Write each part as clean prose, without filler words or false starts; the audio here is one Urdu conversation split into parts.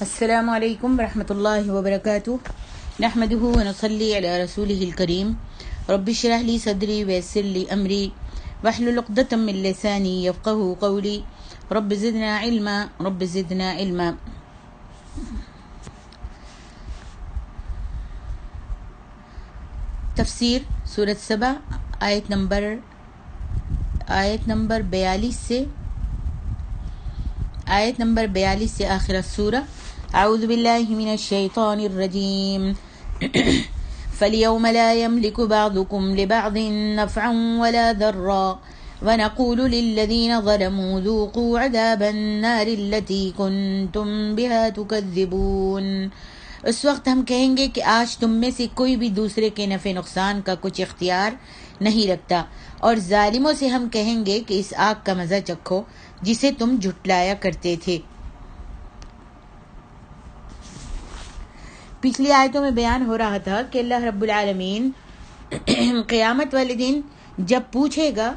السلام علیکم ورحمۃ اللہ وبرکاتہ نحمده ونصلی علی رسولہ الکریم رب اشرح لی صدری ویسر لی امری واحلل عقدۃ من لسانی یفقهوا قولی رب زدنا علما تفسیر سورۃ سبا آیت نمبر 42 سے آخر السورہ. اعوذ باللہ من الشیطان الرجیم فَالْيَوْمَ لَا يَمْلِكُ بَعْضُكُمْ لِبَعْضٍ نَفْعًا وَلَا ضَرًّا وَنَقُولُ لِلَّذِينَ ظَلَمُوا ذُوقُوا عَذَابَ النَّارِ الَّتِي كُنْتُمْ بِهَا تُكَذِّبُونَ. اس وقت ہم کہیں گے کہ آج تم میں سے کوئی بھی دوسرے کے نفع نقصان کا کچھ اختیار نہیں رکھتا، اور ظالموں سے ہم کہیں گے کہ اس آگ کا مزہ چکھو جسے تم جھٹلایا کرتے تھے. پچھلی آیتوں میں بیان ہو رہا تھا کہ اللہ رب العالمین قیامت والے دن جب پوچھے گا،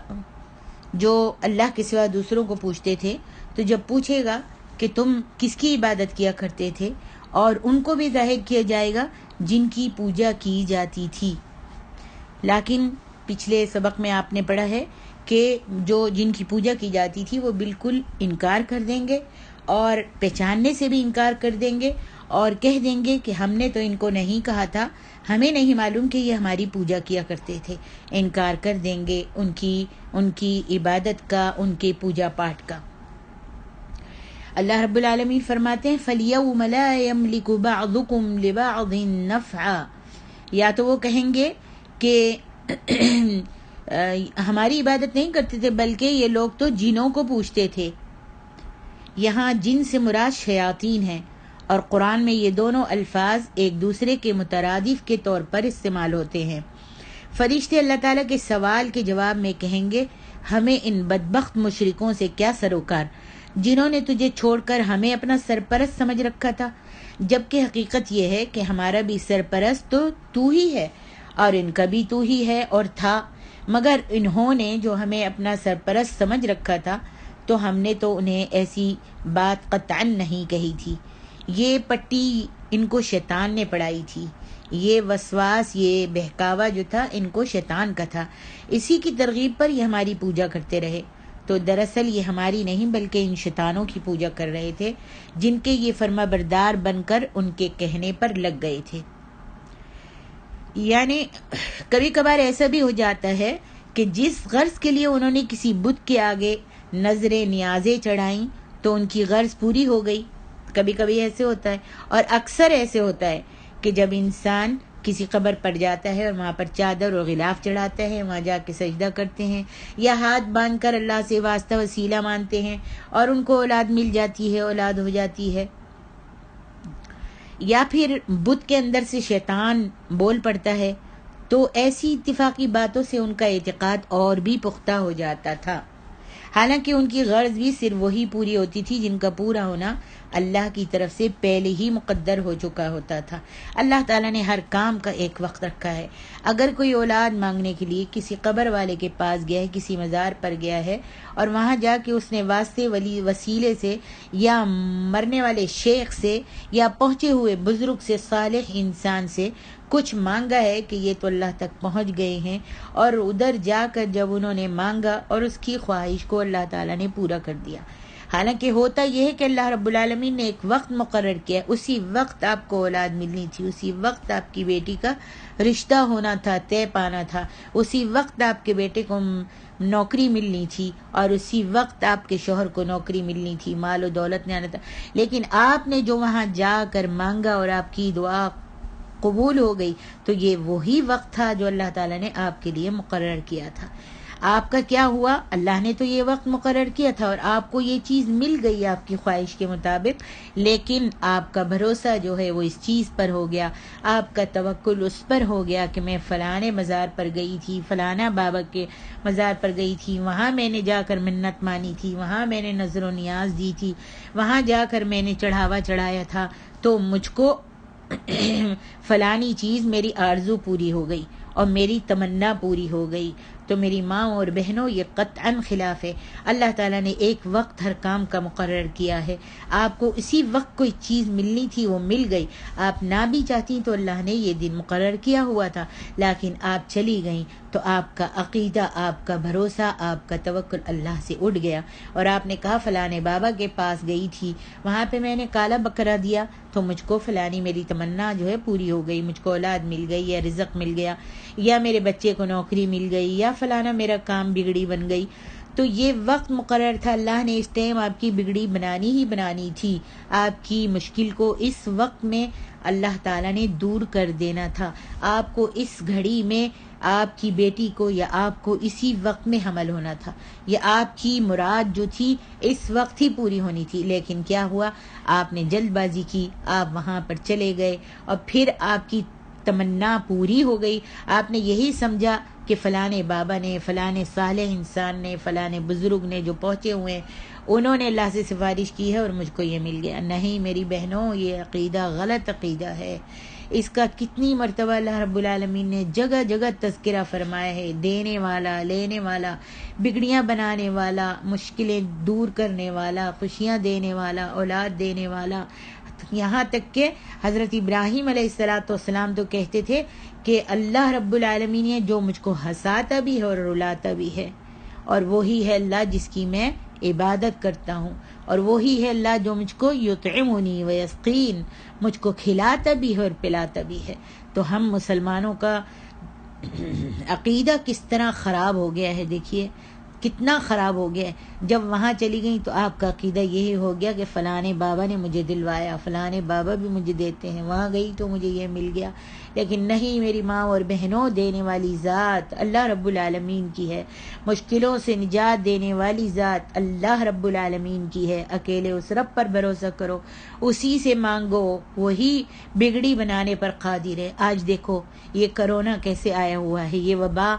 جو اللہ کے سوا دوسروں کو پوچھتے تھے، تو جب پوچھے گا کہ تم کس کی عبادت کیا کرتے تھے، اور ان کو بھی ظاہر کیا جائے گا جن کی پوجا کی جاتی تھی. لیکن پچھلے سبق میں آپ نے پڑھا ہے کہ جن کی پوجا کی جاتی تھی وہ بالکل انکار کر دیں گے، اور پہچاننے سے بھی انکار کر دیں گے، اور کہہ دیں گے کہ ہم نے تو ان کو نہیں کہا تھا، ہمیں نہیں معلوم کہ یہ ہماری پوجا کیا کرتے تھے. انکار کر دیں گے ان کی عبادت کا، ان کے پوجا پاٹ کا. اللہ رب العالمین فرماتے ہیں فَالْيَوْمَ لَا يَمْلِكُ بَعْضُكُمْ لِبَعْضٍ نَفْعًا. یا تو وہ کہیں گے کہ ہماری عبادت نہیں کرتے تھے، بلکہ یہ لوگ تو جنوں کو پوچھتے تھے. یہاں جن سے مراد شیاطین ہیں، اور قرآن میں یہ دونوں الفاظ ایک دوسرے کے مترادف کے طور پر استعمال ہوتے ہیں. فرشتے اللہ تعالیٰ کے سوال کے جواب میں کہیں گے ہمیں ان بدبخت مشرکوں سے کیا سروکار، جنہوں نے تجھے چھوڑ کر ہمیں اپنا سرپرست سمجھ رکھا تھا، جبکہ حقیقت یہ ہے کہ ہمارا بھی سرپرست تو ہی ہے اور ان کا بھی تو ہی ہے اور تھا، مگر انہوں نے جو ہمیں اپنا سرپرست سمجھ رکھا تھا تو ہم نے تو انہیں ایسی بات قطعاً نہیں کہی تھی. یہ پٹی ان کو شیطان نے پڑھائی تھی، یہ وسواس، یہ بہکاوا جو تھا ان کو شیطان کا تھا. اسی کی ترغیب پر یہ ہماری پوجا کرتے رہے. تو دراصل یہ ہماری نہیں بلکہ ان شیطانوں کی پوجا کر رہے تھے، جن کے یہ فرما بردار بن کر ان کے کہنے پر لگ گئے تھے. یعنی کبھی کبھار ایسا بھی ہو جاتا ہے کہ جس غرض کے لیے انہوں نے کسی بت کے آگے نظریں نیازیں چڑھائیں تو ان کی غرض پوری ہو گئی. کبھی کبھی ایسے ہوتا ہے، اور اکثر ایسے ہوتا ہے کہ جب انسان کسی قبر پر جاتا ہے اور وہاں پر چادر اور غلاف چڑھاتا ہے، وہاں جا کے سجدہ کرتے ہیں یا ہاتھ باندھ کر اللہ سے واسطہ وسیلہ مانتے ہیں، اور ان کو اولاد مل جاتی ہے، اولاد ہو جاتی ہے، یا پھر بت کے اندر سے شیطان بول پڑتا ہے، تو ایسی اتفاقی باتوں سے ان کا اعتقاد اور بھی پختہ ہو جاتا تھا. حالانکہ ان کی غرض بھی صرف وہی پوری ہوتی تھی جن کا پورا ہونا اللہ کی طرف سے پہلے ہی مقدر ہو چکا ہوتا تھا. اللہ تعالیٰ نے ہر کام کا ایک وقت رکھا ہے. اگر کوئی اولاد مانگنے کے لیے کسی قبر والے کے پاس گیا ہے، کسی مزار پر گیا ہے، اور وہاں جا کے اس نے واسطے وسیلے سے یا مرنے والے شیخ سے یا پہنچے ہوئے بزرگ سے، صالح انسان سے کچھ مانگا ہے کہ یہ تو اللہ تک پہنچ گئے ہیں، اور ادھر جا کر جب انہوں نے مانگا اور اس کی خواہش کو اللہ تعالیٰ نے پورا کر دیا. حالانکہ ہوتا یہ ہے کہ اللہ رب العالمین نے ایک وقت مقرر کیا، اسی وقت آپ کو اولاد ملنی تھی، اسی وقت آپ کی بیٹی کا رشتہ ہونا تھا، طے پانا تھا، اسی وقت آپ کے بیٹے کو نوکری ملنی تھی، اور اسی وقت آپ کے شوہر کو نوکری ملنی تھی، مال و دولت نے آنا تھا. لیکن آپ نے جو وہاں جا کر مانگا اور آپ کی دعا قبول ہو گئی، تو یہ وہی وقت تھا جو اللہ تعالیٰ نے آپ کے لیے مقرر کیا تھا. آپ کا کیا ہوا؟ اللہ نے تو یہ وقت مقرر کیا تھا اور آپ کو یہ چیز مل گئی آپ کی خواہش کے مطابق، لیکن آپ کا بھروسہ جو ہے وہ اس چیز پر ہو گیا، آپ کا توکل اس پر ہو گیا کہ میں فلانے مزار پر گئی تھی، فلانا بابا کے مزار پر گئی تھی، وہاں میں نے جا کر منت مانی تھی، وہاں میں نے نظر و نیاز دی تھی، وہاں جا کر میں نے چڑھاوا چڑھایا تھا، تو مجھ کو فلانی چیز، میری آرزو پوری ہو گئی اور میری تمنا پوری ہو گئی. تو میری ماں اور بہنوں یہ قطعاً خلاف ہے. اللہ تعالیٰ نے ایک وقت ہر کام کا مقرر کیا ہے. آپ کو اسی وقت کوئی چیز ملنی تھی، وہ مل گئی. آپ نہ بھی چاہتی تو اللہ نے یہ دن مقرر کیا ہوا تھا، لیکن آپ چلی گئیں تو آپ کا عقیدہ، آپ کا بھروسہ، آپ کا توکل اللہ سے اٹھ گیا. اور آپ نے کہا فلانے بابا کے پاس گئی تھی، وہاں پہ میں نے کالا بکرا دیا تو مجھ کو فلانی میری تمنا جو ہے پوری ہو گئی، مجھ کو اولاد مل گئی، یا رزق مل گیا، یا میرے بچے کو نوکری مل گئی، یا فلانا میرا کام بگڑی بن گئی. تو یہ وقت مقرر تھا. اللہ نے اس ٹائم آپ کی بگڑی بنانی ہی بنانی تھی. آپ کی مشکل کو اس وقت میں اللہ تعالیٰ نے دور کر دینا تھا. آپ کو اس گھڑی میں آپ کی بیٹی کو یا آپ کو اسی وقت میں حمل ہونا تھا. یہ آپ کی مراد جو تھی اس وقت ہی پوری ہونی تھی. لیکن کیا ہوا؟ آپ نے جلد بازی کی، آپ وہاں پر چلے گئے اور پھر آپ کی تمنا پوری ہو گئی. آپ نے یہی سمجھا کہ فلانے بابا نے، فلانے صالح انسان نے، فلانے بزرگ نے جو پہنچے ہوئے ہیں انہوں نے اللہ سے سفارش کی ہے اور مجھ کو یہ مل گیا. نہیں میری بہنوں، یہ عقیدہ غلط عقیدہ ہے. اس کا کتنی مرتبہ اللہ رب العالمین نے جگہ جگہ تذکرہ فرمایا ہے. دینے والا، لینے والا، بگڑیاں بنانے والا، مشکلیں دور کرنے والا، خوشیاں دینے والا، اولاد دینے والا. یہاں تک کہ حضرت ابراہیم علیہ السلام تو کہتے تھے کہ اللہ رب العالمین ہے جو مجھ کو ہنساتا بھی ہے اور رلاتا بھی ہے، اور وہی ہے اللہ جس کی میں عبادت کرتا ہوں، اور وہی ہے اللہ جو مجھ کو یطعمنی ویسقین، مجھ کو کھلاتا بھی ہے اور پلاتا بھی ہے. تو ہم مسلمانوں کا عقیدہ کس طرح خراب ہو گیا ہے، دیکھیے کتنا خراب ہو گیا ہے. جب وہاں چلی گئیں تو آپ کا عقیدہ یہی ہو گیا کہ فلانے بابا نے مجھے دلوایا، فلانے بابا بھی مجھے دیتے ہیں، وہاں گئی تو مجھے یہ مل گیا. لیکن نہیں میری ماں اور بہنوں، دینے والی ذات اللہ رب العالمین کی ہے. مشکلوں سے نجات دینے والی ذات اللہ رب العالمین کی ہے. اکیلے اس رب پر بھروسہ کرو، اسی سے مانگو، وہی بگڑی بنانے پر قادر ہے. آج دیکھو یہ کرونا کیسے آیا ہوا ہے، یہ وبا،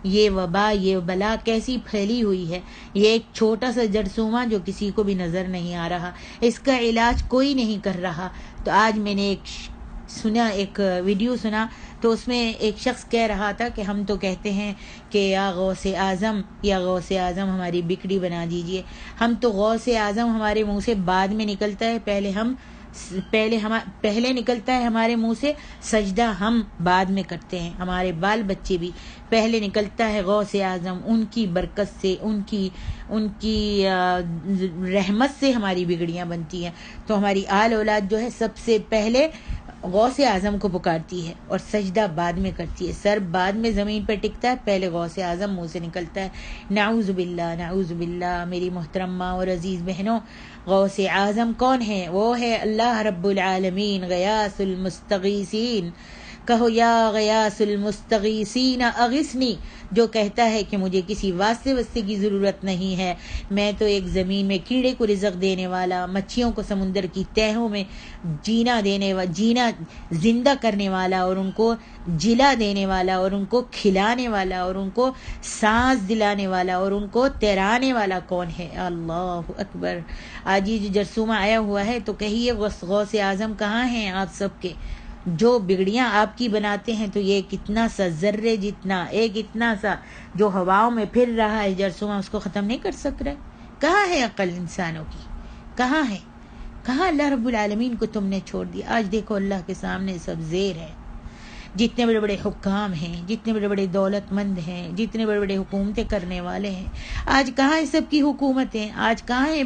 یہ بلا کیسی پھیلی ہوئی ہے. یہ ایک چھوٹا سا جرثومہ جو کسی کو بھی نظر نہیں آ رہا، اس کا علاج کوئی نہیں کر رہا. تو آج میں نے ایک ویڈیو سنا تو اس میں ایک شخص کہہ رہا تھا کہ ہم تو کہتے ہیں کہ یا غوث اعظم ہماری بگڑی بنا دیجئے. ہم تو غوث اعظم ہمارے منہ سے بعد میں نکلتا ہے، پہلے نکلتا ہے ہمارے منہ سے سجدہ ہم بعد میں کرتے ہیں. ہمارے بال بچے بھی پہلے نکلتا ہے غوث اعظم، ان کی برکت سے، ان کی رحمت سے ہماری بگڑیاں بنتی ہیں. تو ہماری آل اولاد جو ہے سب سے پہلے غوث اعظم کو پکارتی ہے اور سجدہ بعد میں کرتی ہے. سر بعد میں زمین پر ٹکتا ہے، پہلے غوث اعظم منہ سے نکلتا ہے. نعوذ باللہ. میری محترم ماں اور عزیز بہنوں، غوث اعظم کون ہے؟ وہ ہے اللہ رب العالمین، غیاث المستغیثین. کہو یا غیاث المستغیثین اغثنی، جو کہتا ہے کہ مجھے کسی واسطے کی ضرورت نہیں ہے، میں تو ایک زمین میں کیڑے کو رزق دینے والا، مچھیوں کو سمندر کی تہوں میں جینا زندہ کرنے والا، اور ان کو جلا دینے والا، اور ان کو کھلانے والا، اور ان کو سانس دلانے والا، اور ان کو تیرانے والا کون ہے؟ اللہ اکبر. آج یہ جو جرثومہ آیا ہوا ہے تو کہیے غوث اعظم کہاں ہیں آپ سب کے؟ جو بگڑیاں آپ کی بناتے ہیں تو یہ کتنا سا ذرے جتنا، ایک اتنا سا جو ہواؤں میں پھر رہا ہے جرثومہ، اس کو ختم نہیں کر سک رہے. کہاں ہے عقل انسانوں کی؟ کہاں ہے؟ کہاں اللہ رب العالمین کو تم نے چھوڑ دیا؟ آج دیکھو اللہ کے سامنے سب زیر ہے. جتنے بڑے بڑے حکام ہیں، جتنے بڑے بڑے دولت مند ہیں، جتنے بڑے بڑے حکومتیں کرنے والے ہیں، آج کہاں ہے سب کی حکومتیں؟ آج کہاں ہے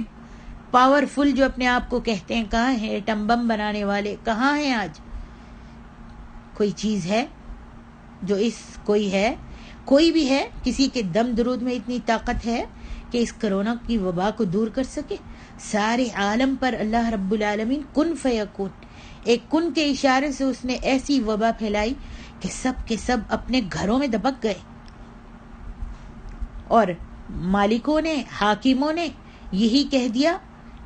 پاورفل جو اپنے آپ کو کہتے ہیں؟ کہاں ہے ایٹم بم بنانے والے؟ کہاں ہیں آج؟ کوئی چیز ہے جو کوئی بھی ہے کسی کے دم درود میں اتنی طاقت ہے کہ اس کرونا کی وبا کو دور کر سکے؟ سارے عالم پر اللہ رب العالمین کن فیکون، ایک کن کے اشارے سے اس نے ایسی وبا پھیلائی کہ سب کے سب اپنے گھروں میں دبک گئے، اور مالکوں نے، حاکموں نے یہی کہہ دیا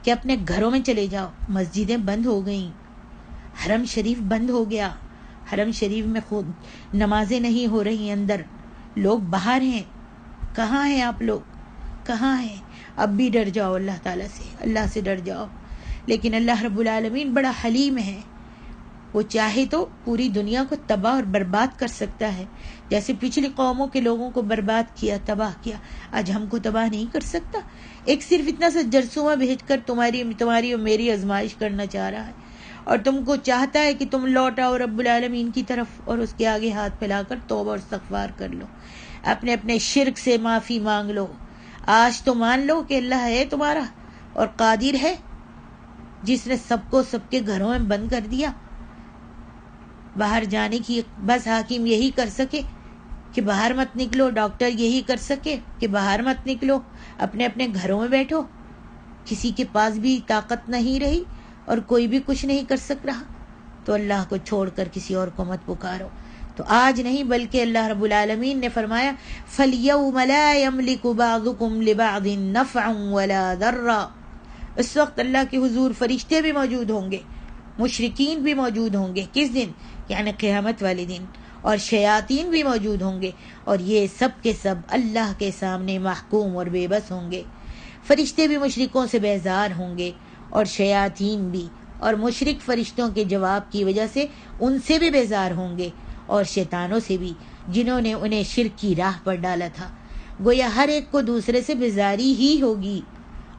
کہ اپنے گھروں میں چلے جاؤ. مسجدیں بند ہو گئیں، حرم شریف بند ہو گیا، حرم شریف میں خود نمازیں نہیں ہو رہی، اندر لوگ باہر ہیں. کہاں ہیں آپ لوگ؟ کہاں ہیں؟ اب بھی ڈر جاؤ اللہ تعالیٰ سے، اللہ سے ڈر جاؤ. لیکن اللہ رب العالمین بڑا حلیم ہے، وہ چاہے تو پوری دنیا کو تباہ اور برباد کر سکتا ہے، جیسے پچھلی قوموں کے لوگوں کو برباد کیا، تباہ کیا، آج ہم کو تباہ نہیں کر سکتا؟ ایک صرف اتنا سا جرثومہ بھیج کر تمہاری اور میری آزمائش کرنا چاہ رہا ہے، اور تم کو چاہتا ہے کہ تم لوٹ آؤ رب العالمین کی طرف اور اس کے آگے ہاتھ پھیلا کر توبہ اور استغفار کر لو، اپنے اپنے شرک سے معافی مانگ لو۔ آج تو مان لو کہ اللہ ہے تمہارا اور قادر ہے، جس نے سب کو سب کے گھروں میں بند کر دیا۔ باہر جانے کی بس حاکم یہی کر سکے کہ باہر مت نکلو، ڈاکٹر یہی کر سکے کہ باہر مت نکلو، اپنے اپنے گھروں میں بیٹھو۔ کسی کے پاس بھی طاقت نہیں رہی اور کوئی بھی کچھ نہیں کر سک رہا، تو اللہ کو چھوڑ کر کسی اور کو مت پکارو۔ تو آج نہیں بلکہ اللہ رب العالمین نے فرمایا فَالْيَوْمَ لَا يَمْلِكُ بَعْضُكُمْ لِبَعْضٍ نَفْعًا وَلَا ضَرًّا۔ اس وقت اللہ کے حضور فرشتے بھی موجود ہوں گے، مشرکین بھی موجود ہوں گے۔ کس دن؟ یعنی قیامت والے دن۔ اور شیاطین بھی موجود ہوں گے، اور یہ سب کے سب اللہ کے سامنے محکوم اور بے بس ہوں گے۔ فرشتے بھی مشرکوں سے بیزار ہوں گے، اور شیاطین بھی، اور مشرک فرشتوں کے جواب کی وجہ سے ان سے بھی بیزار ہوں گے، اور شیطانوں سے بھی، جنہوں نے انہیں شرک کی راہ پر ڈالا تھا۔ گویا ہر ایک کو دوسرے سے بیزاری ہی ہوگی،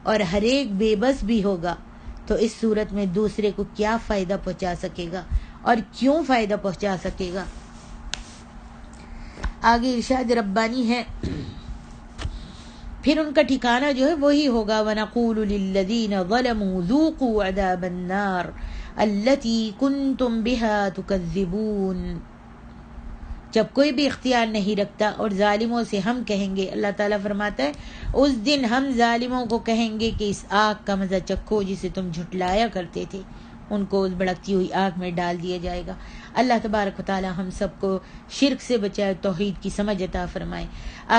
اور ہر ایک بے بس بھی ہوگا۔ تو اس صورت میں دوسرے کو کیا فائدہ پہنچا سکے گا اور کیوں فائدہ پہنچا سکے گا؟ آگے ارشاد ربانی ہے، پھر ان کا ٹھکانہ جو ہے وہی ہوگا وَنَقُولُ لِلَّذِينَ ظَلَمُوا ذُوقُوا عَذَابَ النَّارِ الَّتِي كُنْتُمْ بِهَا تُكَذِّبُونَ۔ جب کوئی بھی اختیار نہیں رکھتا اور ظالموں سے ہم کہیں گے، اللہ تعالیٰ فرماتا ہے اس دن ہم ظالموں کو کہیں گے کہ اس آگ کا مزہ چکھو جسے تم جھٹلایا کرتے تھے، ان کو اس بھڑکتی ہوئی آگ میں ڈال دیا جائے گا۔ اللہ تبارک و تعالیٰ ہم سب کو شرک سے بچائے، توحید کی سمجھ عطا فرمائے۔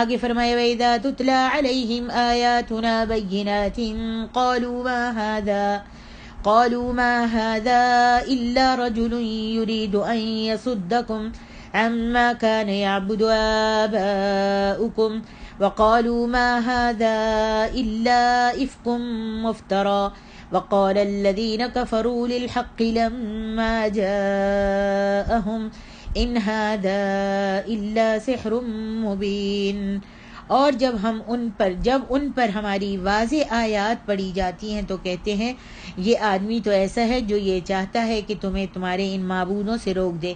آگے فرمائے وَإِذَا تُتْلَى عَلَيْهِمْ آيَاتُنَا بَيِّنَاتٍ قَالُوا مَا هَذَا إِلَّا رَجُلٌ يُرِيدُ أَن يَصُدَّكُمْ عَمَّا كَانَ يَعْبُدُ آبَاؤُكُمْ وَقَالُوا مَا هَذَا إِلَّا إِفْكٌ مُفْتَرًى وَقَالَ الَّذِينَ كَفَرُوا لِلْحَقِّ لَمَّا جَاءَهُمْ إِنْ هَذَا إِلَّا سِحْرٌ مُبِينٌ۔ اور جب ان پر ہماری واضح آیات پڑھی جاتی ہیں تو کہتے ہیں یہ آدمی تو ایسا ہے جو یہ چاہتا ہے کہ تمہیں تمہارے ان معبودوں سے روک دے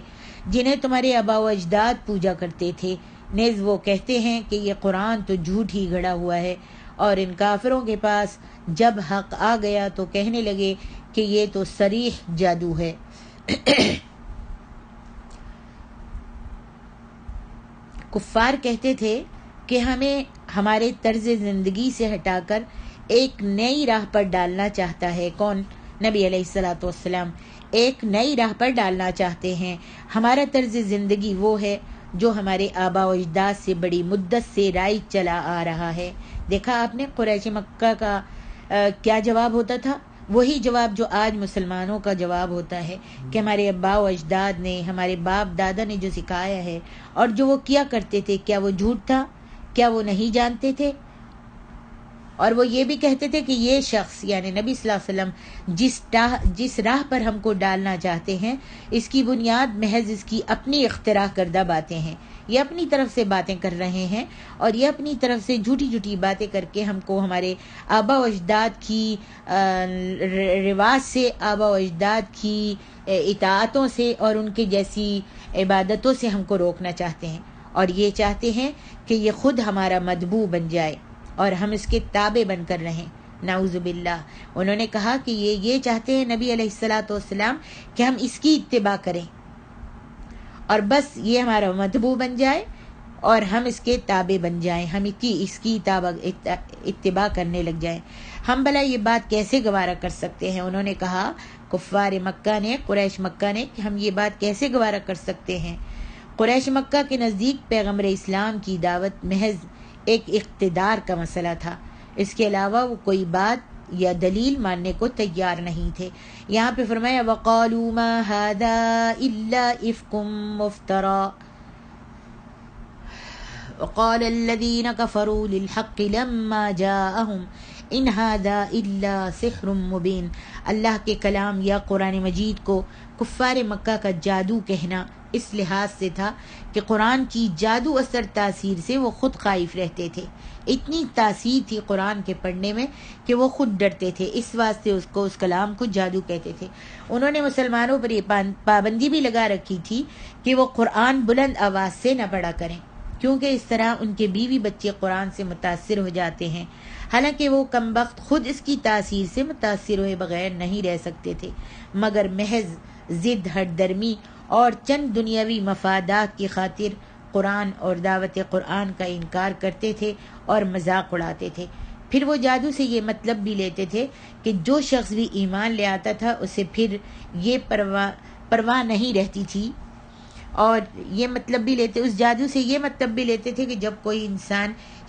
جنہیں تمہارے آباء و اجداد پوجا کرتے تھے۔ نیز وہ کہتے ہیں کہ یہ قرآن تو جھوٹ ہی گھڑا ہوا ہے، اور ان کافروں کے پاس جب حق آ گیا تو کہنے لگے کہ یہ تو صریح جادو ہے۔ کفار کہتے تھے کہ ہمیں ہمارے طرز زندگی سے ہٹا کر ایک نئی راہ پر ڈالنا چاہتا ہے۔ کون؟ نبی علیہ الصلوۃ والسلام ایک نئی راہ پر ڈالنا چاہتے ہیں۔ ہمارا طرز زندگی وہ ہے جو ہمارے آباء و اجداد سے بڑی مدت سے رائج چلا آ رہا ہے۔ دیکھا آپ نے قریش مکہ کا کیا جواب ہوتا تھا؟ وہی جواب جو آج مسلمانوں کا جواب ہوتا ہے کہ ہمارے آباء و اجداد نے، ہمارے باپ دادا نے جو سکھایا ہے اور جو وہ کیا کرتے تھے، کیا وہ جھوٹ تھا؟ کیا وہ نہیں جانتے تھے؟ اور وہ یہ بھی کہتے تھے کہ یہ شخص یعنی نبی صلی اللہ علیہ وسلم جس راہ پر ہم کو ڈالنا چاہتے ہیں اس کی بنیاد محض اس کی اپنی اختراع کردہ باتیں ہیں۔ یہ اپنی طرف سے باتیں کر رہے ہیں اور یہ اپنی طرف سے جھوٹی جھوٹی باتیں کر کے ہم کو ہمارے آباء و اجداد کی رواج سے، آباء و اجداد کی اطاعتوں سے اور ان کے جیسی عبادتوں سے ہم کو روکنا چاہتے ہیں، اور یہ چاہتے ہیں کہ یہ خود ہمارا متبوع بن جائے اور ہم اس کے تابع بن کر رہیں۔ نعوذ باللہ۔ انہوں نے کہا کہ یہ چاہتے ہیں نبی علیہ الصلوۃ والسلام کہ ہم اس کی اتباع کریں اور بس یہ ہمارا متبوع بن جائے اور ہم اس کے تابع بن جائیں، ہم اس کی اتباع کرنے لگ جائیں۔ ہم بھلا یہ بات کیسے گوارا کر سکتے ہیں؟ انہوں نے کہا کفار مکہ نے، قریش مکہ نے، کہ ہم یہ بات کیسے گوارا کر سکتے ہیں؟ قریش مکہ کے نزدیک پیغمبر اسلام کی دعوت محض ایک اقتدار کا مسئلہ تھا، اس کے علاوہ وہ کوئی بات یا دلیل ماننے کو تیار نہیں تھے۔ یہاں پہ فرمایا وَقَالُوا مَا هَذَا إِلَّا إِفْكٌ مُفْتَرًى وَقَالَ الَّذِينَ كَفَرُوا لِلْحَقِّ لَمَّا جَاءَهُمْ ان ھذا الا سحر مبین، اللہ کے کلام یا قرآن مجید کو کفار مکہ کا جادو کہنا اس لحاظ سے تھا کہ قرآن کی جادو اثر تاثیر سے وہ خود خائف رہتے تھے، اتنی تاثیر تھی قرآن کے پڑھنے میں کہ وہ خود ڈرتے تھے، اس واسطے اس کلام کو جادو کہتے تھے۔ انہوں نے مسلمانوں پر یہ پابندی بھی لگا رکھی تھی کہ وہ قرآن بلند آواز سے نہ پڑھا کریں، کیونکہ اس طرح ان کے بیوی بچے قرآن سے متاثر ہو جاتے ہیں، حالانکہ وہ کمبخت خود اس کی تاثیر سے متاثر ہوئے بغیر نہیں رہ سکتے تھے، مگر محض ضد ہٹ درمی اور چند دنیاوی مفادات کی خاطر قرآن اور دعوت قرآن کا انکار کرتے تھے اور مذاق اڑاتے تھے۔ پھر وہ جادو سے یہ مطلب بھی لیتے تھے کہ جو شخص بھی ایمان لے آتا تھا اسے پھر یہ پرواہ نہیں رہتی تھی، اور یہ مطلب بھی لیتے، اس جادو سے یہ مطلب بھی لیتے تھے کہ جب کوئی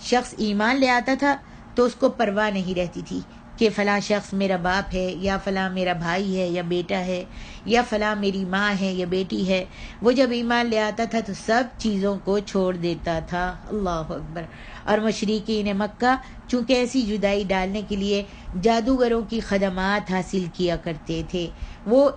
شخص ایمان لے آتا تھا تو اس کو پرواہ نہیں رہتی تھی کہ فلاں شخص میرا باپ ہے، یا فلاں میرا بھائی ہے یا بیٹا ہے، یا فلاں میری ماں ہے یا بیٹی ہے۔ وہ جب ایمان لے آتا تھا تو سب چیزوں کو چھوڑ دیتا تھا۔ اللہ اکبر۔ اور مشرکین مکہ چونکہ ایسی جدائی ڈالنے کے لیے جادوگروں کی خدمات حاصل کیا کرتے تھے، وہ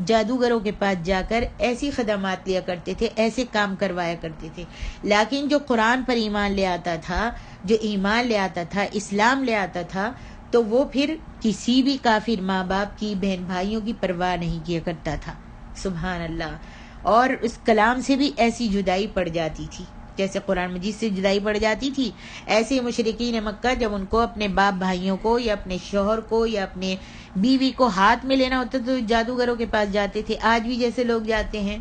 جادوگروں کے پاس جا کر ایسی خدمات لیا کرتے تھے، ایسے کام کروایا کرتے تھے، لیکن جو قرآن پر ایمان لے آتا تھا، جو ایمان لے آتا تھا، اسلام لے آتا تھا، تو وہ پھر کسی بھی کافر ماں باپ کی، بہن بھائیوں کی پرواہ نہیں کیا کرتا تھا۔ سبحان اللہ۔ اور اس کلام سے بھی ایسی جدائی پڑ جاتی تھی جیسے قرآن مجید سے جدائی پڑ جاتی تھی، ایسے مشرکین مکہ جب ان کو اپنے باپ بھائیوں کو یا اپنے شوہر کو یا اپنے بیوی کو ہاتھ میں لینا ہوتا تو جادوگروں کے پاس جاتے تھے۔ آج بھی جیسے لوگ جاتے ہیں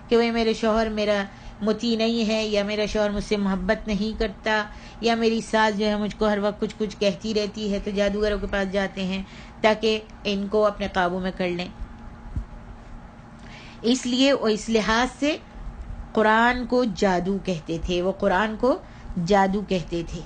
کہ وہ میرے شوہر میرا مطیع نہیں ہے، یا میرا شوہر مجھ سے محبت نہیں کرتا، یا میری ساس جو ہے مجھ کو ہر وقت کچھ کہتی رہتی ہے، تو جادوگروں کے پاس جاتے ہیں تاکہ ان کو اپنے قابو میں کر لیں۔ اس لیے وہ اس لحاظ سے قرآن کو جادو کہتے تھے، وہ قرآن کو جادو کہتے تھے۔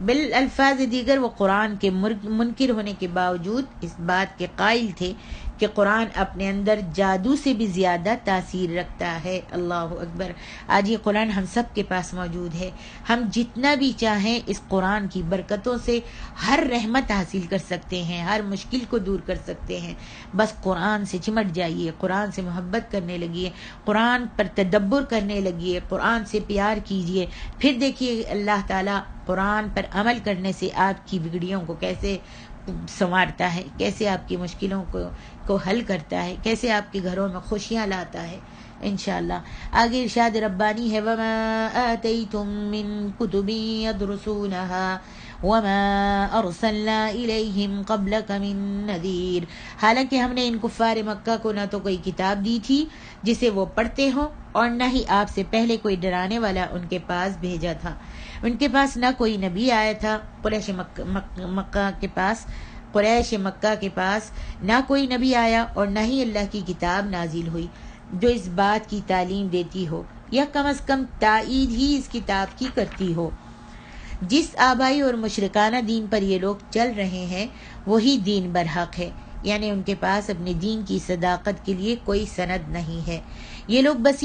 بالالفاظ دیگر وہ قرآن کے منکر ہونے کے باوجود اس بات کے قائل تھے کہ قرآن اپنے اندر جادو سے بھی زیادہ تاثیر رکھتا ہے۔ اللہ اکبر۔ آج یہ قرآن ہم سب کے پاس موجود ہے، ہم جتنا بھی چاہیں اس قرآن کی برکتوں سے ہر رحمت حاصل کر سکتے ہیں، ہر مشکل کو دور کر سکتے ہیں۔ بس قرآن سے چمٹ جائیے، قرآن سے محبت کرنے لگیے، قرآن پر تدبر کرنے لگیے، قرآن سے پیار کیجیے، پھر دیکھیے اللہ تعالیٰ قرآن پر عمل کرنے سے آپ کی بگڑیوں کو کیسے سنوارتا ہے، کیسے آپ کی مشکلوں کو حل کرتا ہے، کیسے آپ کے گھروں میں خوشیاں لاتا ہے انشاءاللہ۔ آگے ارشاد ربانی ہے وَمَا آتَيْتُم مِّن كُتُبٍ يَدْرُسُونَهَا وَمَا أَرْسَلْنَا إِلَيْهِمْ قَبْلَكَ مِن نَذِيرٍ، حالانکہ ہم نے ان کفار مکہ کو نہ تو کوئی کتاب دی تھی جسے وہ پڑھتے ہوں، اور نہ ہی آپ سے پہلے کوئی ڈرانے والا ان کے پاس بھیجا تھا۔ ان کے پاس نہ کوئی نبی آیا تھا، قریش مکہ کے پاس نہ کوئی نبی آیا، اور نہ ہی اللہ کی کتاب نازل ہوئی جو اس بات کی تعلیم دیتی ہو یا کم از کم تائید ہی اس کتاب کی کرتی ہو۔ جس آبائی اور مشرکانہ دین پر یہ لوگ چل رہے ہیں وہی دین برحق ہے، یعنی ان کے پاس اپنے دین کی صداقت کے لیے کوئی سند نہیں ہے۔ یہ لوگ بس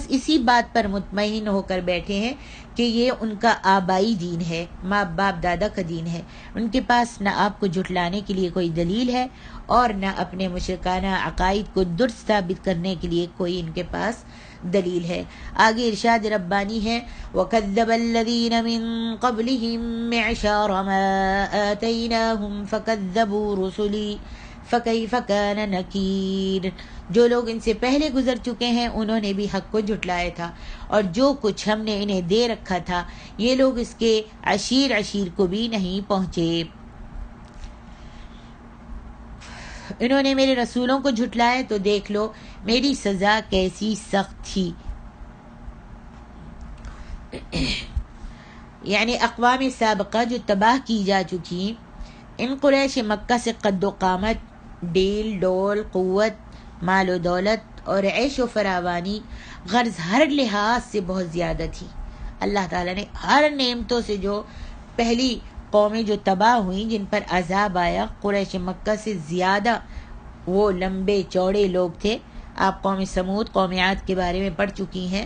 اسی بات پر مطمئن ہو کر بیٹھے ہیں کہ یہ ان کا آبائی دین ہے، ماں باپ دادا کا دین ہے۔ ان کے پاس نہ آپ کو جھٹلانے کے لیے کوئی دلیل ہے اور نہ اپنے مشرکانہ عقائد کو درست ثابت کرنے کے لیے کوئی ان کے پاس دلیل ہے۔ آگے ارشاد ربانی ہے وَكَذَّبَ الَّذِينَ مِن قَبْلِهِم مِّعْشَارَ مَا آتَيْنَاهُمْ فَكَذَّبُوا رُسُلِي فَكَيْفَ كَانَ نَكِيرِ، جو لوگ ان سے پہلے گزر چکے ہیں انہوں نے بھی حق کو جھٹلایا تھا، اور جو کچھ ہم نے انہیں دے رکھا تھا یہ لوگ اس کے عشیر کو بھی نہیں پہنچے۔ انہوں نے میرے رسولوں کو جھٹلایا تو دیکھ لو میری سزا کیسی سخت تھی۔ یعنی اقوام سابقہ جو تباہ کی جا چکی، ان قریش مکہ سے قد و قامت، ڈیل ڈول، قوت، مال و دولت اور عیش و فراوانی غرض ہر لحاظ سے بہت زیادہ تھی۔ اللہ تعالیٰ نے ہر نعمتوں سے جو پہلی قومیں جو تباہ ہوئیں، جن پر عذاب آیا، قریش مکہ سے زیادہ وہ لمبے چوڑے لوگ تھے۔ آپ قوم سمود، قوم عاد کے بارے میں پڑھ چکی ہیں۔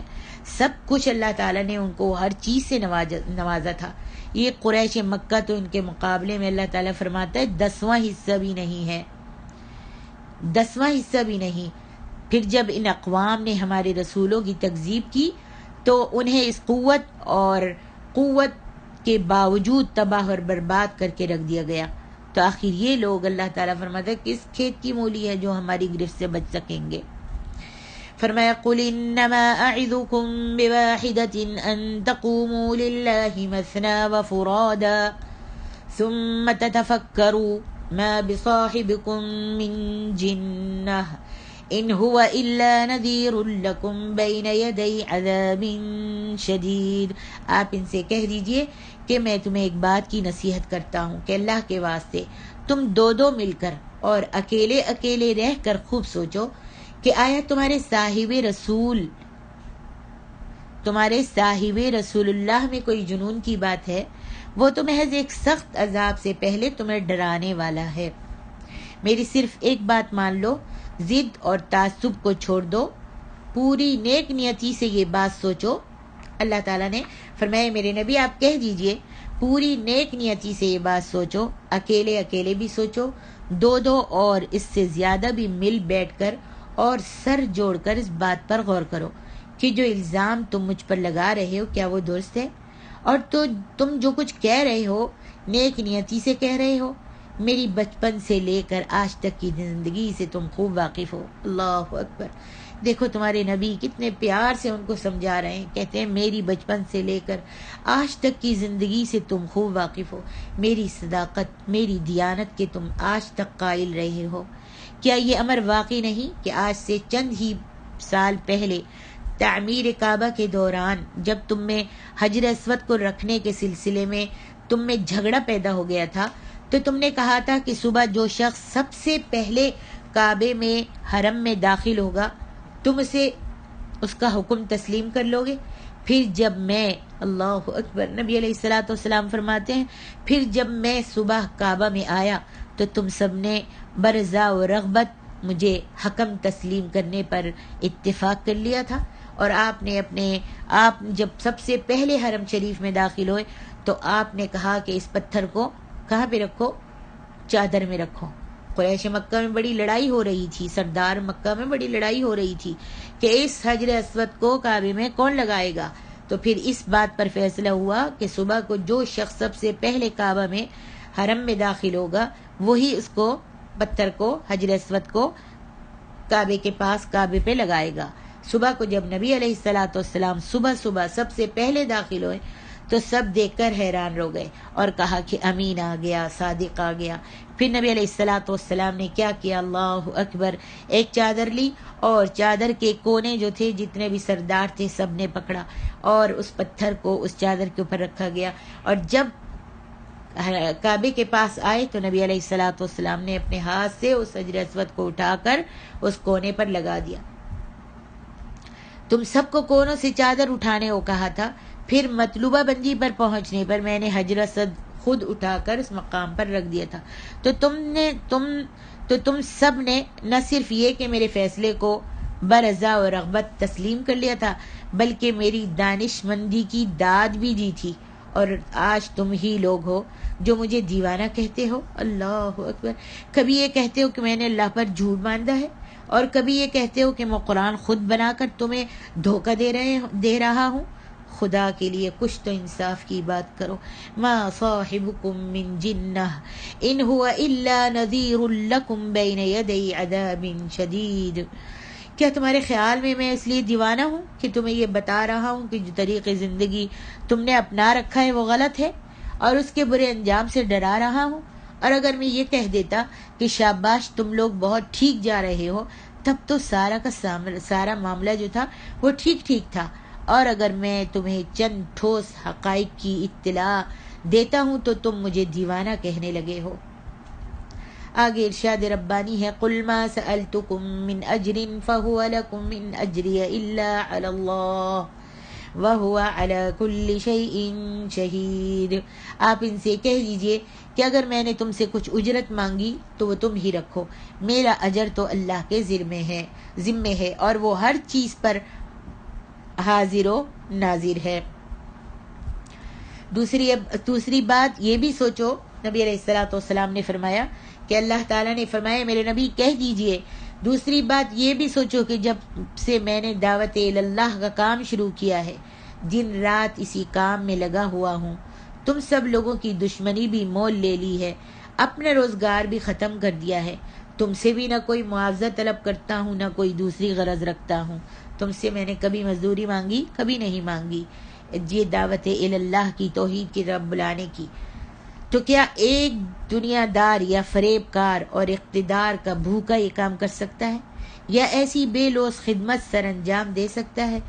سب کچھ اللہ تعالیٰ نے ان کو ہر چیز سے نوازا تھا۔ یہ قریش مکہ تو ان کے مقابلے میں اللہ تعالیٰ فرماتا ہے 10واں حصہ بھی نہیں ہے، 10واں حصہ بھی نہیں۔ پھر جب ان اقوام نے ہمارے رسولوں کی تکذیب کی تو انہیں اس قوت کے باوجود تباہ اور برباد کر کے رکھ دیا گیا۔ تو آخر یہ لوگ اللہ تعالیٰ فرماتا ہے کس کھیت کی مولی ہے جو ہماری گرفت سے بچ سکیں گے۔ فرمایا قل انما اعظکم بواحدۃ ان تقوموا للہ مثنی وفرادا ثم تتفکروا ما بصاحبکم من جنہ ان هو الا نذیر لکم بین یدی عذاب شدید۔ آپ ان سے کہہ دیجئے کہ میں تمہیں ایک بات کی نصیحت کرتا ہوں کہ اللہ کے واسطے تم دو مل کر اور اکیلے اکیلے رہ کر خوب سوچو کہ آیا تمہارے صاحب رسول اللہ میں کوئی جنون کی بات ہے؟ وہ تو محض ایک سخت عذاب سے پہلے تمہیں ڈرانے والا ہے۔ میری صرف ایک بات مان لو، ضد اور تعصب کو چھوڑ دو، پوری نیک نیتی سے یہ بات سوچو۔ اللہ تعالیٰ نے فرمایا میرے نبی آپ کہہ دیجئے پوری نیک نیتی سے یہ بات سوچو، اکیلے اکیلے بھی سوچو، دو اور اس سے زیادہ بھی مل بیٹھ کر اور سر جوڑ کر اس بات پر غور کرو کہ جو الزام تم مجھ پر لگا رہے ہو کیا وہ درست ہے، اور تو تم جو کچھ کہہ رہے ہو نیک نیتی سے کہہ رہے ہو، میری بچپن سے لے کر آج تک کی زندگی سے تم خوب واقف ہو۔ اللہ اکبر، دیکھو تمہارے نبی کتنے پیار سے ان کو سمجھا رہے ہیں، کہتے ہیں میری بچپن سے لے کر آج تک کی زندگی سے تم خوب واقف ہو، میری صداقت میری دیانت کے تم آج تک قائل رہے ہو۔ کیا یہ امر واقعی نہیں کہ آج سے چند ہی سال پہلے تعمیر کعبہ کے دوران جب تم میں حجر اسود کو رکھنے کے سلسلے میں تم میں جھگڑا پیدا ہو گیا تھا تو تم نے کہا تھا کہ صبح جو شخص سب سے پہلے کعبے میں حرم میں داخل ہوگا تم اسے اس کا حکم تسلیم کر لو گے؟ پھر جب میں اللہ اکبر، نبی علیہ الصلوۃ والسلام فرماتے ہیں پھر جب میں صبح کعبہ میں آیا تو تم سب نے برضا و رغبت مجھے حکم تسلیم کرنے پر اتفاق کر لیا تھا، اور آپ جب سب سے پہلے حرم شریف میں داخل ہوئے تو آپ نے کہا کہ اس پتھر کو کہاں پہ رکھو؟ چادر میں رکھو۔ قریش مکہ میں بڑی لڑائی ہو رہی تھی، سردار مکہ میں بڑی لڑائی ہو رہی تھی کہ اس حجر اسود کو کعبے میں کون لگائے گا۔ تو پھر اس بات پر فیصلہ ہوا کہ صبح کو جو شخص سب سے پہلے کعبہ میں حرم میں داخل ہوگا وہی اس کو پتھر کو حجر اسود کو کعبے کے پاس کعبے پہ لگائے گا۔ صبح کو جب نبی علیہ الصلوۃ والسلام صبح سب سے پہلے داخل ہوئے تو سب دیکھ کر حیران ہو گئے اور کہا کہ امین آ گیا، صادق آ گیا۔ پھر نبی علیہ الصلوۃ والسلام نے کیا کیا؟ اللہ اکبر، ایک چادر لی اور چادر کے کونے جو تھے جتنے بھی سردار تھے سب نے پکڑا اور اس پتھر کو اس چادر کے اوپر رکھا گیا، اور جب کعبے کے پاس آئے تو نبی علیہ الصلوۃ والسلام نے اپنے ہاتھ سے اس حجر اسود کو اٹھا کر اس کونے پر لگا دیا۔ تم سب کو کونوں سے چادر اٹھانے کو کہا تھا، پھر مطلوبہ بندی پر پہنچنے پر میں نے حجر اسود خود اٹھا کر اس مقام پر رکھ دیا تھا۔ تو تم سب نے نہ صرف یہ کہ میرے فیصلے کو برضا و رغبت تسلیم کر لیا تھا بلکہ میری دانش مندی کی داد بھی دی تھی، اور آج تم ہی لوگ ہو جو مجھے دیوانہ کہتے ہو۔ اللہ اکبر، کبھی یہ کہتے ہو کہ میں نے اللہ پر جھوٹ باندھا ہے، اور کبھی یہ کہتے ہو کہ میں قرآن خود بنا کر تمہیں دھوکہ دے رہا ہوں۔ خدا کے لیے کچھ تو انصاف کی بات کرو۔ ما صاحبکم من جنہ ان هو الا نذیر لکم بین یدی عذاب شدید۔ کیا تمہارے خیال میں اس لیے دیوانہ ہوں کہ تمہیں یہ بتا رہا ہوں کہ جو طریق زندگی تم نے اپنا رکھا ہے وہ غلط ہے اور اس کے برے انجام سے ڈرا رہا ہوں؟ اور اگر میں یہ کہہ دیتا کہ شاباش تم لوگ بہت ٹھیک جا رہے ہو تب تو سارا معاملہ جو تھا وہ ٹھیک تھا، اور اگر میں تمہیں چند ٹھوس حقائق کی اطلاع دیتا ہوں تو تم مجھے دیوانہ کہنے لگے ہو۔ آگے ارشاد ربانی ہے قل ما سألتکم من اجر فهو لکم من اجری الا علی اللہ وَهُوَ عَلَى كُلِّ شَيْءٍ شَهِيدٌ۔ آپ ان سے کہہ دیجئے کہ اگر میں نے تم سے کچھ اجرت مانگی تو وہ تم ہی رکھو، میرا اجر تو اللہ کے ذمے ہے اور وہ ہر چیز پر حاضر و ناظر ہے۔ دوسری بات یہ بھی سوچو، نبی علیہ الصلوۃ والسلام نے فرمایا کہ اللہ تعالیٰ نے فرمایا میرے نبی کہہ دیجئے، دوسری بات یہ بھی سوچو کہ جب سے میں نے دعوت اللہ کا کام شروع کیا ہے، دن رات اسی کام میں لگا ہوا ہوں، تم سب لوگوں کی دشمنی بھی مول لے لی ہے، اپنا روزگار بھی ختم کر دیا ہے، تم سے بھی نہ کوئی معاوضہ طلب کرتا ہوں، نہ کوئی دوسری غرض رکھتا ہوں، تم سے میں نے کبھی مزدوری مانگی، کبھی نہیں مانگی، یہ دعوت اللہ کی، توحید کی طرف بلانے کی۔ تو کیا ایک دنیا دار یا فریب کار اور اقتدار کا بھوکا یہ کام کر سکتا ہے، یا ایسی بے لوث خدمت سر انجام دے سکتا ہے؟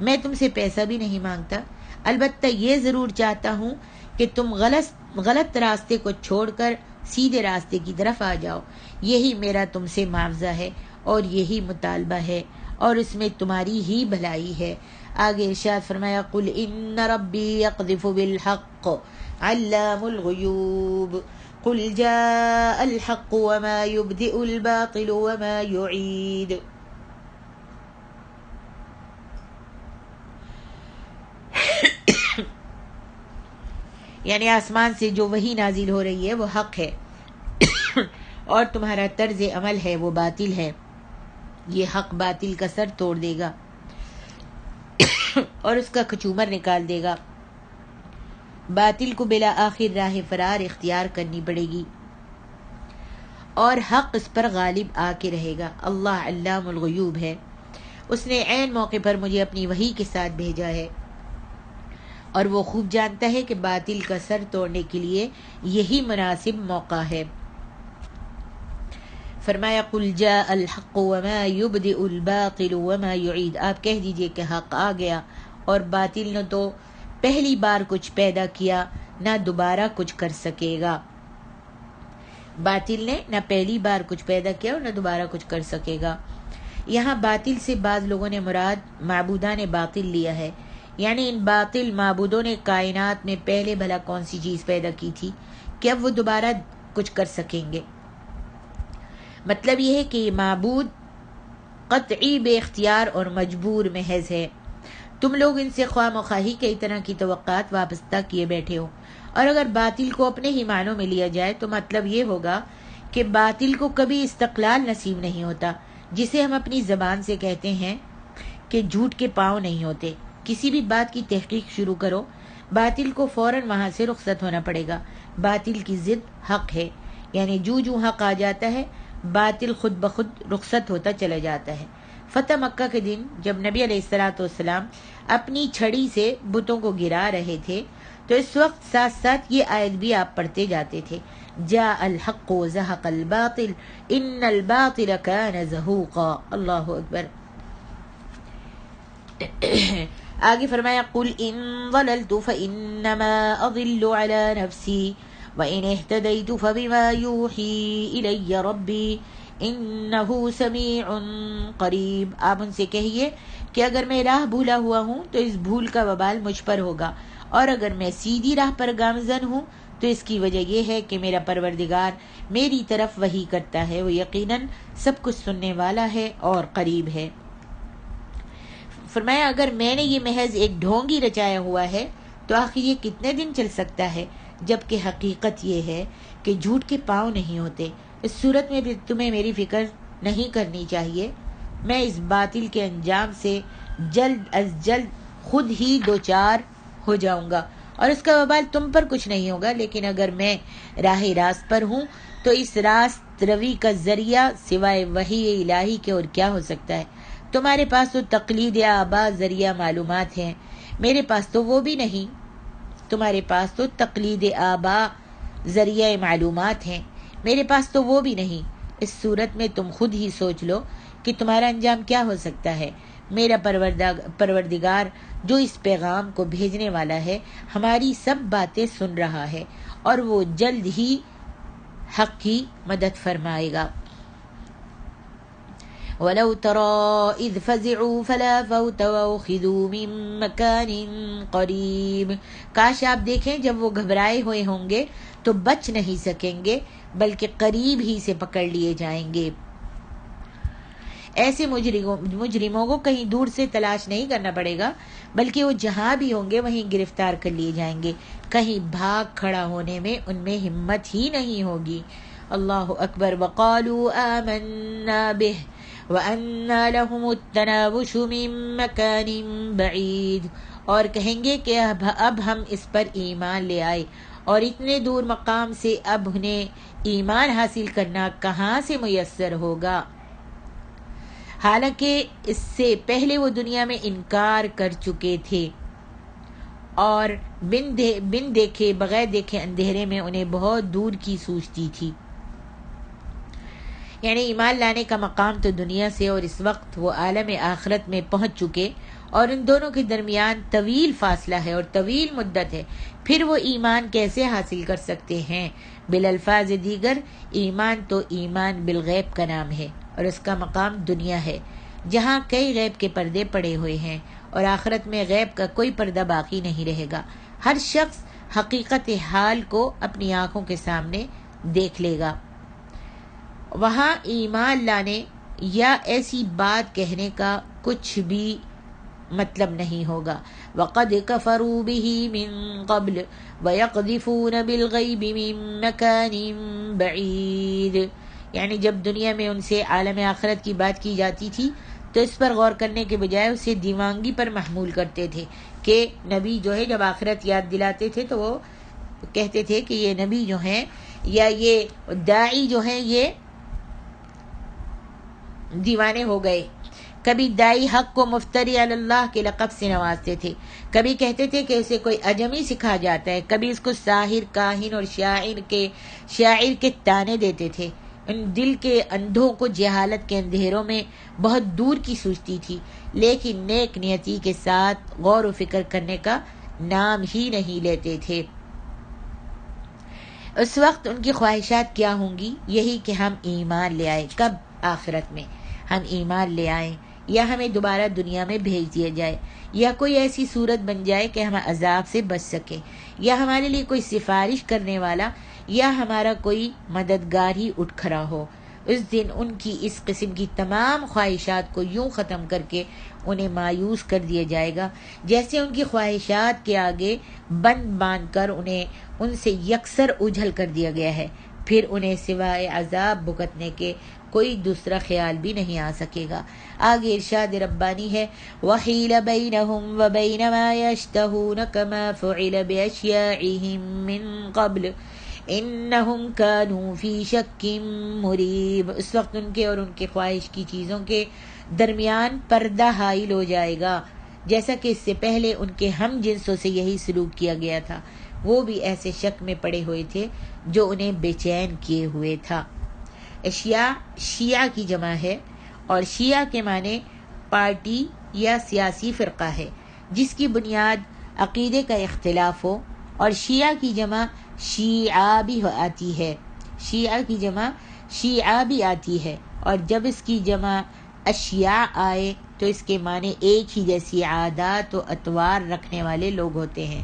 میں تم سے پیسہ بھی نہیں مانگتا، البتہ یہ ضرور چاہتا ہوں کہ تم غلط راستے کو چھوڑ کر سیدھے راستے کی طرف آ جاؤ، یہی میرا تم سے معاوضہ ہے اور یہی مطالبہ ہے، اور اس میں تمہاری ہی بھلائی ہے۔ آگے ارشاد فرمایا قل ان ربی یقذف بالحق علام الغیوب قل جاء الحق وما يبدئ الباطل وما يعید۔ یعنی آسمان سے جو وحی نازل ہو رہی ہے وہ حق ہے اور تمہارا طرز عمل ہے وہ باطل ہے، یہ حق باطل کا سر توڑ دے گا اور اس کا کچومر نکال دے گا، باطل کو بلا آخر راہ فرار اختیار کرنی پڑے گی اور حق اس پر غالب آ کے رہے گا۔ اللہ علام الغیوب ہے، اس نے عین موقع پر مجھے اپنی وحی کے ساتھ بھیجا ہے اور وہ خوب جانتا ہے کہ باطل کا سر توڑنے کے لیے یہی مناسب موقع ہے۔ فرمایا قل جاء الحق وما يبدئ الباطل وما يعید، آپ کہہ دیجئے کہ حق آ گیا اور باطل نے تو پہلی بار کچھ پیدا کیا نہ دوبارہ کچھ کر سکے گا۔ باطل نے نہ پہلی بار کچھ پیدا کیا اور نہ دوبارہ کچھ کر سکے گا۔ یہاں باطل سے بعض لوگوں نے مراد معبودان باطل لیا ہے، یعنی ان باطل معبودوں نے کائنات میں پہلے بھلا کون سی چیز پیدا کی تھی کہ اب وہ دوبارہ کچھ کر سکیں گے۔ مطلب یہ ہے کہ یہ معبود قطعی بے اختیار اور مجبور محض ہے، تم لوگ ان سے خواہ مخواہی کئی طرح کی توقعات وابستہ کیے بیٹھے ہو، اور اگر باطل کو اپنے ہی معنوں میں لیا جائے تو مطلب یہ ہوگا کہ باطل کو کبھی استقلال نصیب نہیں ہوتا، جسے ہم اپنی زبان سے کہتے ہیں کہ جھوٹ کے پاؤں نہیں ہوتے۔ کسی بھی بات کی تحقیق شروع کرو، باطل کو فوراً وہاں سے رخصت ہونا پڑے گا۔ باطل کی ضد حق ہے، یعنی جو حق آ جاتا ہے باطل خود بخود رخصت ہوتا چلا جاتا ہے۔ فتح مکہ کے دن جب نبی علیہ الصلوۃ والسلام اپنی چھڑی سے بتوں کو گرا رہے تھے تو اس وقت ساتھ ساتھ یہ آیت بھی آپ پڑھتے جاتے تھے، جاء الحق وزهق الباطل ان الباطل كان زهوقا۔ اللہ اکبر۔ آگے فرمایا قل ان ضللت فانما اضل على نفسي وان اهتديت فبما يوحي الي ربي انه سمیع قریب۔ آپ ان سے کہیے کہ اگر میں راہ بھولا ہوا ہوں تو اس بھول کا وبال مجھ پر ہوگا، اور اگر میں سیدھی راہ پر گامزن ہوں تو اس کی وجہ یہ ہے کہ میرا پروردگار میری طرف وحی کرتا ہے، وہ یقیناً سب کچھ سننے والا ہے اور قریب ہے۔ فرمایا اگر میں نے یہ محض ایک ڈھونگی رچایا ہوا ہے تو آخر یہ کتنے دن چل سکتا ہے، جبکہ حقیقت یہ ہے کہ جھوٹ کے پاؤں نہیں ہوتے۔ اس صورت میں بھی تمہیں میری فکر نہیں کرنی چاہیے، میں اس باطل کے انجام سے جلد از جلد خود ہی دوچار ہو جاؤں گا اور اس کا وبال تم پر کچھ نہیں ہوگا، لیکن اگر میں راہ راست پر ہوں تو اس راست روی کا ذریعہ سوائے وحی الہی کے اور کیا ہو سکتا ہے؟ تمہارے پاس تو تقلید آبا ذریعہ معلومات ہیں، میرے پاس تو وہ بھی نہیں۔ تمہارے پاس تو تقلید آبا ذریعہ معلومات ہیں، میرے پاس تو وہ بھی نہیں۔ اس صورت میں تم خود ہی سوچ لو کہ تمہارا انجام کیا ہو سکتا ہے۔ میرا پروردگار جو اس پیغام کو بھیجنے والا ہے ہماری سب باتیں سن رہا ہے اور وہ جلد ہی حق کی مدد فرمائے گا۔ وَلَوْ تَرَى إِذْ فَزِعُوا فَلَا فَوْتَ وَأُخِذُوا مِن مَّكَانٍ قَرِيبٍ، کاش آپ دیکھیں جب وہ گھبرائے ہوئے ہوں گے تو بچ نہیں سکیں گے بلکہ قریب ہی سے پکڑ لیے جائیں گے۔ ایسے مجرموں کو کہیں دور سے تلاش نہیں کرنا پڑے گا، بلکہ وہ جہاں بھی ہوں گے وہیں گرفتار کر لیے جائیں گے، کہیں بھاگ کھڑا ہونے میں ان میں ہمت ہی نہیں ہوگی۔ اللہ اکبر۔ وقالوا آمنا به وَأَنَّا لَهُمُ التَّنَاوُشُ مِن مَّكَانٍ بَعِيدٍ، اور کہیں گے کہ اب ہم اس پر ایمان لے آئے، اور اتنے دور مقام سے اب انہیں ایمان حاصل کرنا کہاں سے میسر ہوگا، حالانکہ اس سے پہلے وہ دنیا میں انکار کر چکے تھے، اور بن دیکھے بغیر دیکھے اندھیرے میں انہیں بہت دور کی سوچتی تھی۔ یعنی ایمان لانے کا مقام تو دنیا سے، اور اس وقت وہ عالم آخرت میں پہنچ چکے، اور ان دونوں کے درمیان طویل فاصلہ ہے اور طویل مدت ہے، پھر وہ ایمان کیسے حاصل کر سکتے ہیں؟ بالالفاظ دیگر، ایمان تو ایمان بالغیب کا نام ہے، اور اس کا مقام دنیا ہے، جہاں کئی غیب کے پردے پڑے ہوئے ہیں، اور آخرت میں غیب کا کوئی پردہ باقی نہیں رہے گا۔ ہر شخص حقیقت حال کو اپنی آنکھوں کے سامنے دیکھ لے گا۔ وہاں ایمان لانے یا ایسی بات کہنے کا کچھ بھی مطلب نہیں ہوگا۔ وَقَدْ كَفَرُوا بِهِ مِن قَبْلُ وَيَقْذِفُونَ بِالْغَيْبِ مِن مَّكَانٍ بَعِيدٍ، یعنی جب دنیا میں ان سے عالم آخرت کی بات کی جاتی تھی تو اس پر غور کرنے کے بجائے اسے دیوانگی پر محمول کرتے تھے، کہ نبی جو ہے جب آخرت یاد دلاتے تھے تو وہ کہتے تھے کہ یہ نبی جو ہیں یا یہ داعی جو ہیں یہ دیوانے ہو گئے۔ کبھی دائی حق کو مفتری علی اللہ کے لقب سے نوازتے تھے، کبھی کہتے تھے کہ اسے کوئی اجمی سکھا جاتا ہے، کبھی اس کو ساحر، کاہن اور شاعر کے طعنے دیتے تھے۔ ان دل کے اندھوں کو جہالت کے اندھیروں میں بہت دور کی سوچتی تھی، لیکن نیک نیتی کے ساتھ غور و فکر کرنے کا نام ہی نہیں لیتے تھے۔ اس وقت ان کی خواہشات کیا ہوں گی؟ یہی کہ ہم ایمان لے آئے۔ کب؟ آخرت میں ہم ایمان لے آئیں، یا ہمیں دوبارہ دنیا میں بھیج دیا جائے، یا کوئی ایسی صورت بن جائے کہ ہم عذاب سے بچ سکیں، یا ہمارے لیے کوئی سفارش کرنے والا یا ہمارا کوئی مددگار ہی اٹھ کھڑا ہو۔ اس دن ان کی اس قسم کی تمام خواہشات کو یوں ختم کر کے انہیں مایوس کر دیا جائے گا جیسے ان کی خواہشات کے آگے بند باندھ کر انہیں ان سے یکسر اجھل کر دیا گیا ہے، پھر انہیں سوائے عذاب بھگتنے کے کوئی دوسرا خیال بھی نہیں آ سکے گا۔ آگے ارشاد ربانی ہے، وَحِيلَ بَيْنَهُمْ وَبَيْنَ مَا يَشْتَهُونَ كَمَا فُعِلَ بِأَشْيَاعِهِمْ مِنْ قَبْلُ إِنَّهُمْ كَانُوا فِي شَكٍّ مُرِيبٍ۔ اس وقت ان کے اور ان کے خواہش کی چیزوں کے درمیان پردہ حائل ہو جائے گا، جیسا کہ اس سے پہلے ان کے ہم جنسوں سے یہی سلوک کیا گیا تھا، وہ بھی ایسے شک میں پڑے ہوئے تھے جو انہیں بے چین کیے ہوئے تھا۔ اشیاء شیعہ کی جمع ہے، اور شیعہ کے معنی پارٹی یا سیاسی فرقہ ہے جس کی بنیاد عقیدے کا اختلاف ہو، اور شیعہ کی جمع شیعہ بھی آتی ہے، شیعہ کی جمع شیعہ بھی آتی ہے، اور جب اس کی جمع اشیاء آئے تو اس کے معنی ایک ہی جیسی عادات و اطوار رکھنے والے لوگ ہوتے ہیں،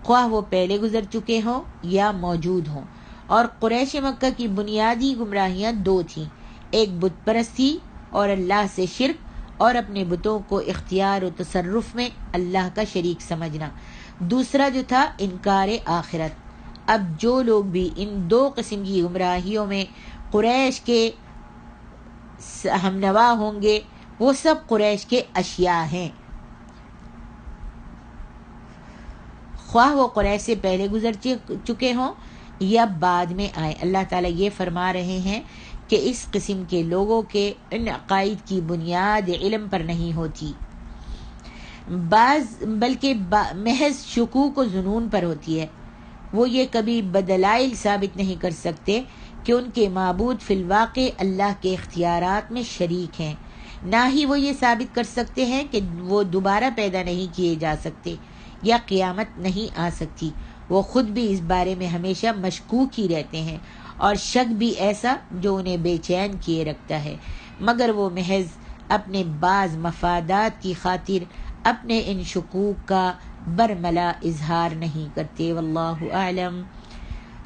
خواہ وہ پہلے گزر چکے ہوں یا موجود ہوں۔ اور قریش مکہ کی بنیادی گمراہیاں دو تھیں، ایک بت پرستی اور اللہ سے شرک، اور اپنے بتوں کو اختیار و تصرف میں اللہ کا شریک سمجھنا، دوسرا جو تھا انکار آخرت۔ اب جو لوگ بھی ان دو قسم کی گمراہیوں میں قریش کے ہمنوا ہوں گے وہ سب قریش کے اشیاء ہیں، خواہ وہ قریش سے پہلے گزر چکے ہوں یا بعد میں آئے۔ اللہ تعالیٰ یہ فرما رہے ہیں کہ اس قسم کے لوگوں کے ان عقائد کی بنیاد علم پر نہیں ہوتی، بلکہ محض شکوک و ظنون پر ہوتی ہے۔ وہ یہ کبھی بدلائل ثابت نہیں کر سکتے کہ ان کے معبود فی الواقع اللہ کے اختیارات میں شریک ہیں، نہ ہی وہ یہ ثابت کر سکتے ہیں کہ وہ دوبارہ پیدا نہیں کیے جا سکتے یا قیامت نہیں آ سکتی۔ وہ خود بھی اس بارے میں ہمیشہ مشکوک ہی رہتے ہیں، اور شک بھی ایسا جو انہیں بے چین کیے رکھتا ہے، مگر وہ محض اپنے بعض مفادات کی خاطر اپنے ان شکوک کا برملا اظہار نہیں کرتے۔ واللہ اعلم۔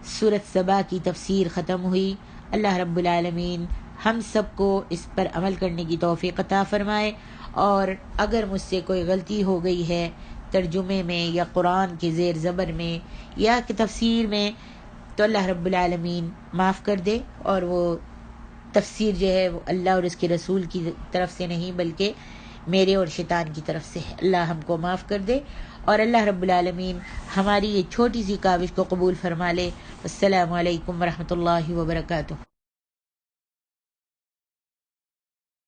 سورۃ سبا کی تفسیر ختم ہوئی۔ اللہ رب العالمین ہم سب کو اس پر عمل کرنے کی توفیق عطا فرمائے، اور اگر مجھ سے کوئی غلطی ہو گئی ہے ترجمے میں یا قرآن کے زیر زبر میں یا کہ تفسیر میں، تو اللہ رب العالمین معاف کر دے، اور وہ تفسیر جو ہے وہ اللہ اور اس کے رسول کی طرف سے نہیں بلکہ میرے اور شیطان کی طرف سے ہے۔ اللہ ہم کو معاف کر دے، اور اللہ رب العالمین ہماری یہ چھوٹی سی کاوش کو قبول فرما لے۔ السلام علیکم ورحمۃ اللہ وبرکاتہ۔